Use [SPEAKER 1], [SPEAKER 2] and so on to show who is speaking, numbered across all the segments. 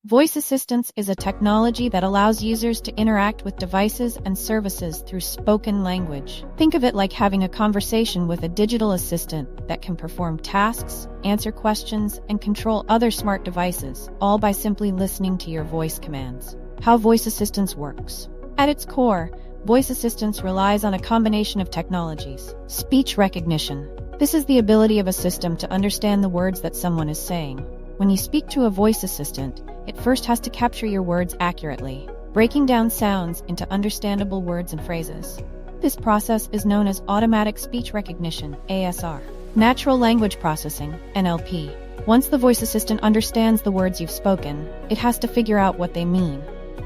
[SPEAKER 1] Voice assistants is a technology that allows users to interact with devices and services through spoken language. Think of it like having a conversation with a digital assistant that can perform tasks, answer questions, and control other smart devices, all by simply listening to your voice commands. How voice assistance works. At its core, voice assistance relies on a combination of technologies. Speech recognition. This is the ability of a system to understand the words that someone is saying. When you speak to a voice assistant, it first has to capture your words accurately, breaking down sounds into understandable words and phrases. This process is known as automatic speech recognition, ASR. Natural language processing, NLP. Once the voice assistant understands the words you've spoken, it has to figure out what they mean.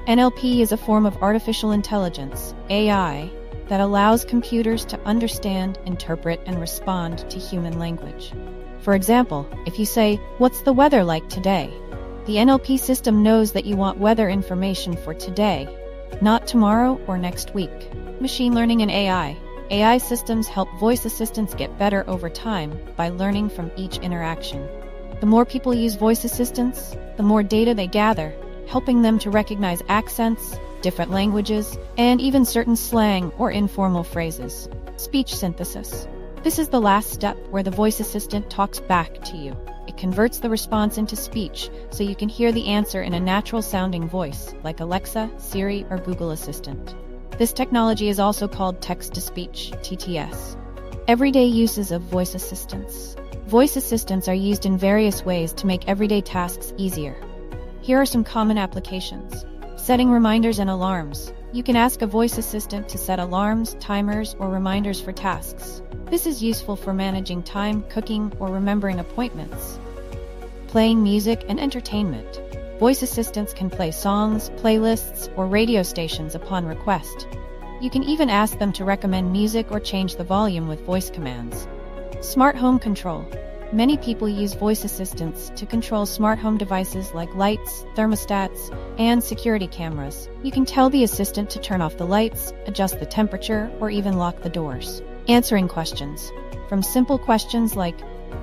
[SPEAKER 1] NLP is a form of artificial intelligence, AI, that allows computers to understand, interpret, and respond to human language. For example, if you say, "What's the weather like today?" the NLP system knows that you want weather information for today, not tomorrow or next week. Machine learning and AI. AI systems help voice assistants get better over time by learning from each interaction. The more people use voice assistants, the more data they gather, helping them to recognize accents, different languages, and even certain slang or informal phrases. Speech synthesis. This is the last step where the voice assistant talks back to you. It converts the response into speech so you can hear the answer in a natural-sounding voice, like Alexa, Siri, or Google Assistant. This technology is also called text-to-speech, TTS. Everyday uses of voice assistants. Voice assistants are used in various ways to make everyday tasks easier. Here are some common applications. Setting reminders and alarms. You can ask a voice assistant to set alarms, timers, or reminders for tasks. This is useful for managing time, cooking, or remembering appointments. Playing music and entertainment. Voice assistants can play songs, playlists, or radio stations upon request. You can even ask them to recommend music or change the volume with voice commands. Smart home control. Many people use voice assistants to control smart home devices like lights, thermostats, and security cameras. You can tell the assistant to turn off the lights, adjust the temperature, or even lock the doors. Answering questions. From simple questions like,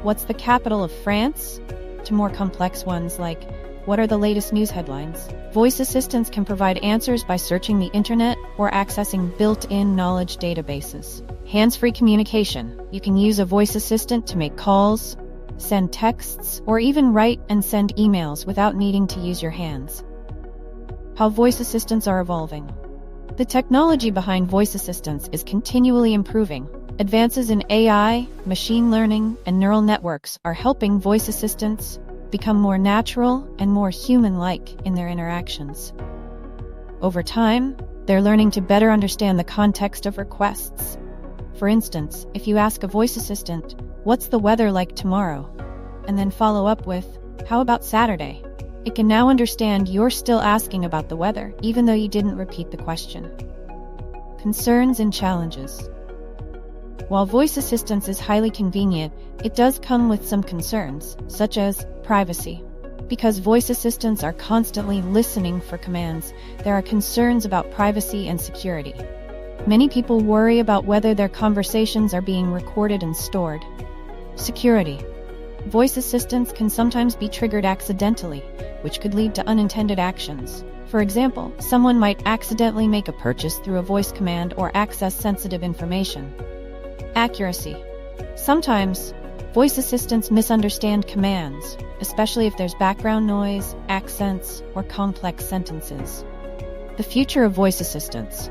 [SPEAKER 1] "What's the capital of France?" to more complex ones like, "What are the latest news headlines?" Voice assistants can provide answers by searching the internet or accessing built-in knowledge databases. Hands-free communication. You can use a voice assistant to make calls, send texts, or even write and send emails without needing to use your hands. How voice assistants are evolving. The technology behind voice assistants is continually improving. Advances in AI, machine learning, and neural networks are helping voice assistants become more natural and more human-like in their interactions. Over time, they're learning to better understand the context of requests. For instance, if you ask a voice assistant, "What's the weather like tomorrow?" and then follow up with, "How about Saturday?" it can now understand you're still asking about the weather, even though you didn't repeat the question. Concerns and challenges. While voice assistance is highly convenient, it does come with some concerns, such as privacy. Because voice assistants are constantly listening for commands, there are concerns about privacy and security. Many people worry about whether their conversations are being recorded and stored. Security. Voice assistants can sometimes be triggered accidentally, which could lead to unintended actions. For example, someone might accidentally make a purchase through a voice command or access sensitive information. Accuracy. Sometimes, voice assistants misunderstand commands, especially if there's background noise, accents, or complex sentences. The future of voice assistants.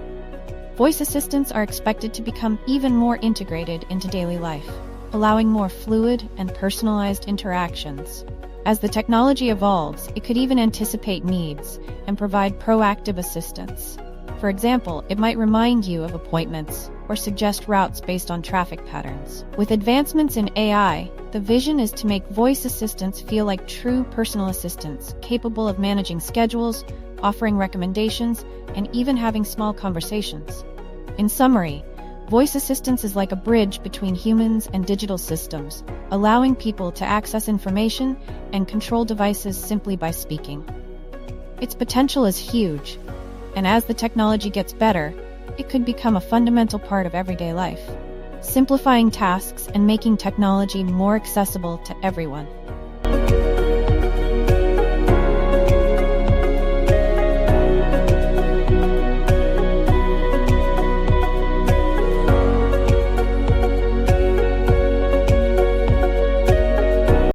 [SPEAKER 1] Voice assistants are expected to become even more integrated into daily life, allowing more fluid and personalized interactions. As the technology evolves, it could even anticipate needs and provide proactive assistance. For example, it might remind you of appointments or suggest routes based on traffic patterns. With advancements in AI, the vision is to make voice assistants feel like true personal assistants, capable of managing schedules, offering recommendations, and even having small conversations. In summary, voice assistance is like a bridge between humans and digital systems, allowing people to access information and control devices simply by speaking. Its potential is huge, and as the technology gets better, it could become a fundamental part of everyday life, simplifying tasks and making technology more accessible to everyone.